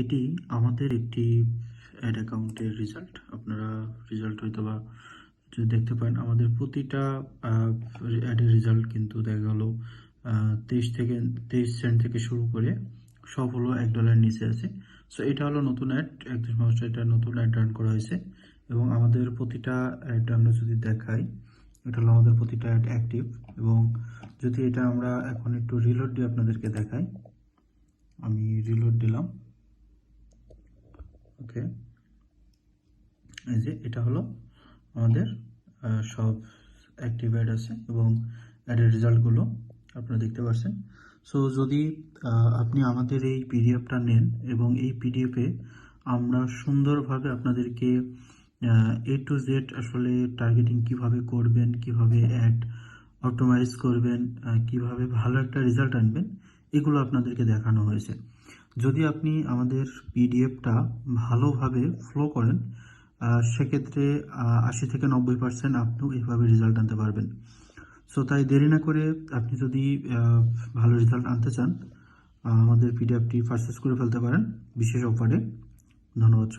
এটি আমাদের একটি অ্যাড অ্যাকাউন্টের রেজাল্ট। আপনারা রেজাল্ট হয়তোবা যদি দেখতে পান, আমাদের প্রতিটা অ্যাডের রেজাল্ট কিন্তু দেখা গেল 23 সেন্ট থেকে শুরু করে সব হলো $1 নিচে আছে। সো এটা হলো নতুন অ্যাড, 31 মার্চ এটা নতুন অ্যাড রান করা হয়েছে এবং আমাদের প্রতিটা অ্যাড আমরা যদি দেখাই, এটা হলো আমাদের প্রতিটা অ্যাড অ্যাক্টিভ। এবং যদি এটা আমরা এখন একটু রিলোড দিয়ে আপনাদেরকে দেখাই, আমি রিলোড দিলাম। ওকে, এই যে এটা হলো আমাদের সব অ্যাক্টিভ অ্যাড আছে এবং অ্যাডের রেজাল্টগুলো আপনারা দেখতে পাচ্ছেন। সো যদি আপনি আমাদের এই পিডিএফটা নেন এবং এই পিডিএফে আমরা সুন্দরভাবে আপনাদেরকে A to Z আসলে টার্গেটিং কিভাবে করবেন, কিভাবে অ্যাড অটোমাইজ করবেন, কিভাবে ভালো একটা রেজাল্ট আনবেন, এগুলো আপনাদেরকে দেখানো হয়েছে। যদি আপনি আমাদের পিডিএফটা ভালোভাবে ফলো করেন, সেক্ষেত্রে 80 থেকে 90% আপনিও এইভাবে রেজাল্ট আনতে পারবেন। সো তাই দেরি না করে আপনি যদি ভালো রেজাল্ট আনতে চান, আমাদের পিডিএফটি পারচেস করে ফেলতে পারেন বিশেষ অফারে। ধন্যবাদ।